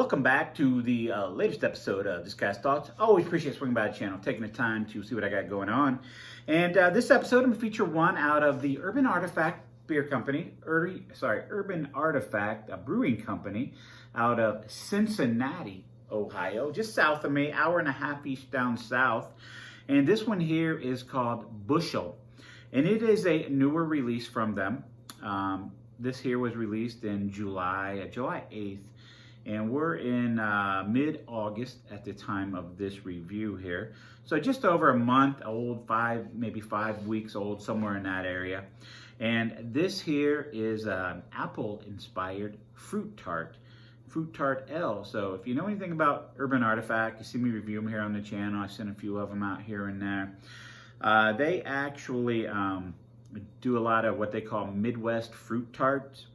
welcome back to the latest episode of This Guy's Thoughts. Always appreciate swinging by the channel, taking the time to see what I got going on. And this episode, I'm going to feature one out of the Urban Artifact Beer Company, Urban Artifact Brewing Company out of Cincinnati, Ohio, just south of me, hour and a half east down south. And this one here is called Bushel. And it is a newer release from them. This here was released in July 8th. And we're in mid-August at the time of this review here. So just over a month old, maybe 5 weeks old, somewhere in that area. And this here is an apple-inspired fruit tart. Fruit Tart L. So if you know anything about Urban Artifact, you see me review them here on the channel. I sent a few of them out here and there. They actually do a lot of what they call Midwest fruit tarts.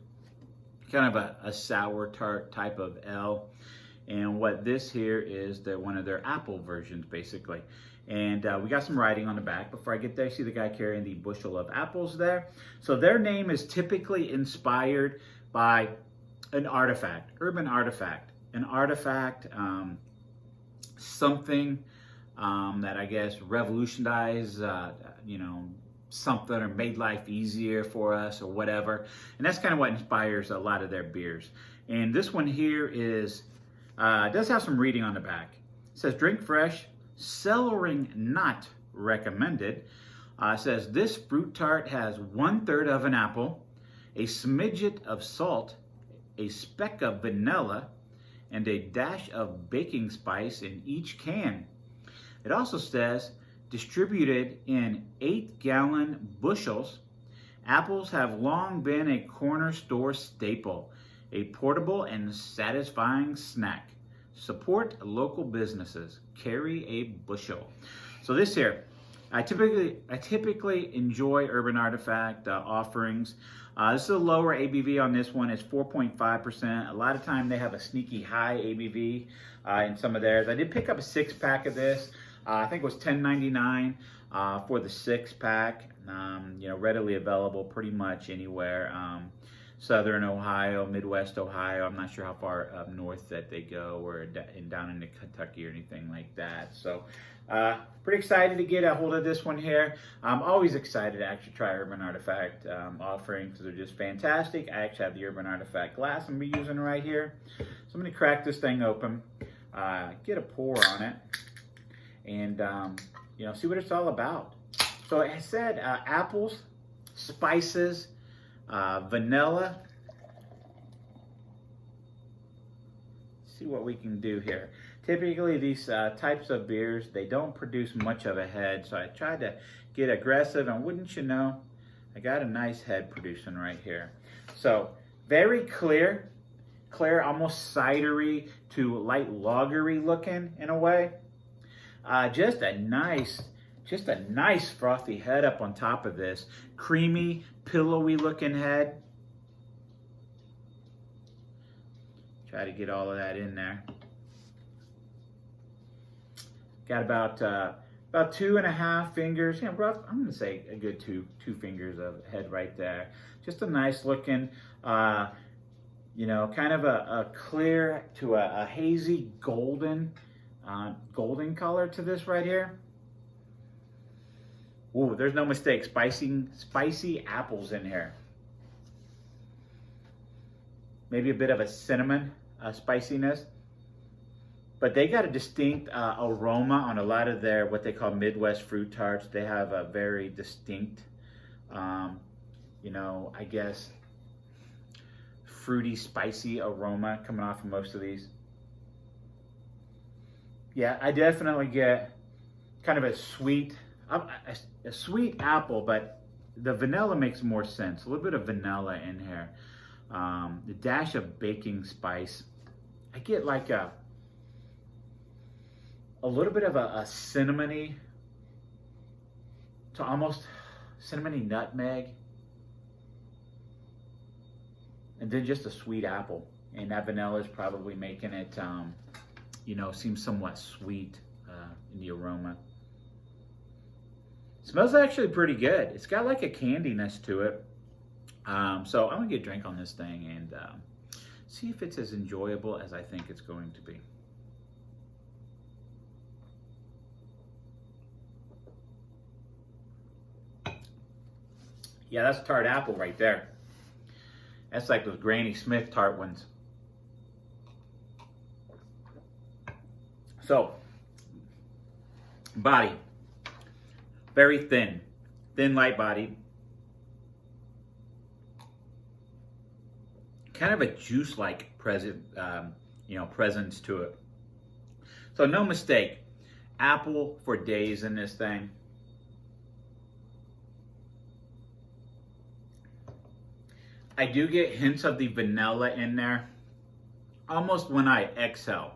Kind of a sour tart type of L. And what this here is one of their apple versions, basically. And we got some writing on the back. Before I get there, see the guy carrying the bushel of apples there. So their name is typically inspired by an artifact, Urban Artifact. An artifact, something that I guess revolutionized, something or made life easier for us or whatever. And that's kind of what inspires a lot of their beers. And this one here does have some reading on the back. It says, drink fresh, cellaring not recommended. It says, this fruit tart has 1/3 of an apple, a smidget of salt, a speck of vanilla, and a dash of baking spice in each can. It also says, distributed in 8-gallon bushels, apples have long been a corner store staple, a portable and satisfying snack. Support local businesses. Carry a bushel. So this here, I typically enjoy Urban Artifact offerings. This is a lower ABV on this one. It's 4.5%. A lot of time they have a sneaky high ABV in some of theirs. I did pick up a 6-pack of this. I think it was $10.99 for the 6-pack. Readily available pretty much anywhere. Southern Ohio, Midwest Ohio. I'm not sure how far up north that they go, or down into Kentucky or anything like that. So pretty excited to get a hold of this one here. I'm always excited to actually try Urban Artifact offerings because they're just fantastic. I actually have the Urban Artifact glass I'm using right here. So I'm going to crack this thing open, get a pour on it, and see what it's all about. So it said apples, spices, vanilla. See what we can do here. Typically these types of beers, they don't produce much of a head, so I tried to get aggressive, and wouldn't you know, I got a nice head producing right here. So very clear, almost cidery to light lagery looking in a way. Just a nice frothy head up on top of this. Creamy, pillowy looking head. Try to get all of that in there. Got about 2.5 fingers. Rough. I'm gonna say a good two fingers of head right there. Just a nice looking, kind of a clear to a hazy golden color to this right here. Ooh, there's no mistake. Spicy apples in here. Maybe a bit of a cinnamon spiciness. But they got a distinct aroma on a lot of their, what they call Midwest fruit tarts. They have a very distinct, I guess, fruity, spicy aroma coming off of most of these. Yeah, I definitely get kind of a sweet apple, but the vanilla makes more sense. A little bit of vanilla in here. The dash of baking spice. I get like a little bit of a cinnamony to almost cinnamony nutmeg. And then just a sweet apple. And that vanilla is probably making it, seem somewhat sweet in the aroma. Smells actually pretty good. It's got like a candiness to it. So I'm gonna get a drink on this thing and See if it's as enjoyable as I think it's going to be. Yeah, that's tart apple right there. That's like those Granny Smith tart ones. So, body, very thin, light body. Kind of a juice-like presence to it. So no mistake, apple for days in this thing. I do get hints of the vanilla in there. Almost when I exhale,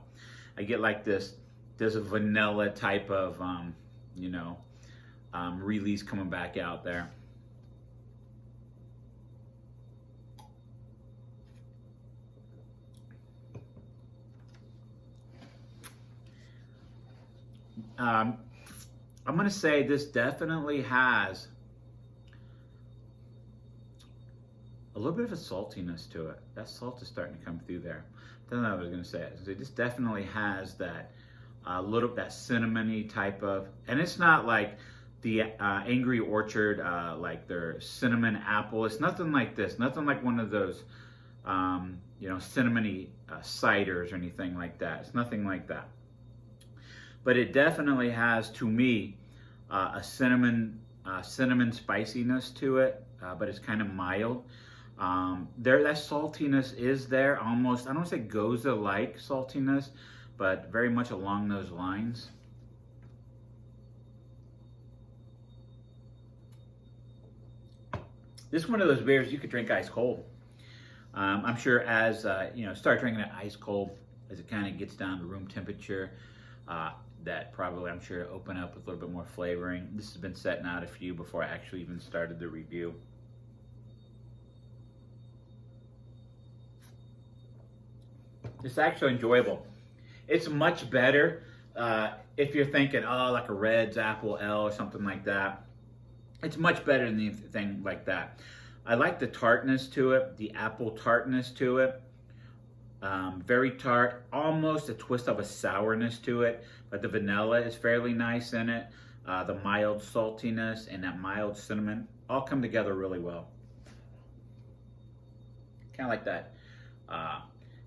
I get like this. There's a vanilla type of, release coming back out there. I'm going to say this definitely has a little bit of a saltiness to it. That salt is starting to come through there. That's what I was going to say. This definitely has that little that cinnamony type of, and it's not like the Angry Orchard, like their cinnamon apple. It's nothing like this. Nothing like one of those, cinnamony ciders or anything like that. It's nothing like that. But it definitely has, to me, a cinnamon spiciness to it, but it's kind of mild. That saltiness is there, almost, I don't want to say Gose-like saltiness, but very much along those lines. This is one of those beers you could drink ice cold. I'm sure as, start drinking it ice cold, as it kind of gets down to room temperature, that probably, I'm sure, open up with a little bit more flavoring. This has been setting out a few before I actually even started the review. It's actually enjoyable. It's much better if you're thinking, oh, like a Red's Apple L or something like that. It's much better than anything like that. I like the tartness to it, the apple tartness to it. Very tart, almost a twist of a sourness to it, but the vanilla is fairly nice in it. The mild saltiness and that mild cinnamon all come together really well. Kind of like that.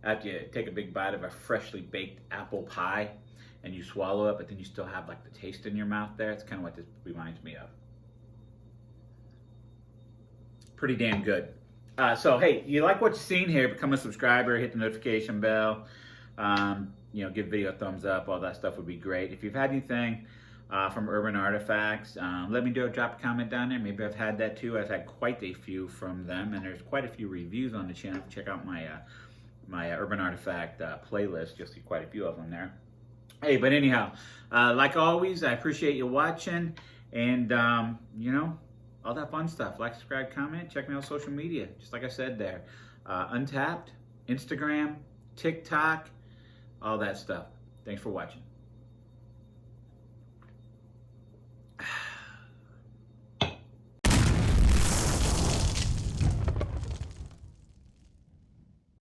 After you take a big bite of a freshly baked apple pie and you swallow it, but then you still have like the taste in your mouth there. It's kind of what this reminds me of. Pretty damn good. So hey, you like what you've seen here, become a subscriber, hit the notification bell, give video a thumbs up, all that stuff would be great. If you've had anything from Urban Artifacts, let me drop a comment down there. Maybe I've had that too. I've had quite a few from them, and there's quite a few reviews on the channel. Check out my Urban Artifact playlist. You'll see quite a few of them there. Hey, but anyhow, like always, I appreciate you watching, and all that fun stuff. Like, subscribe, comment, check me out on social media. Just like I said there. Untapped, Instagram, TikTok, all that stuff. Thanks for watching.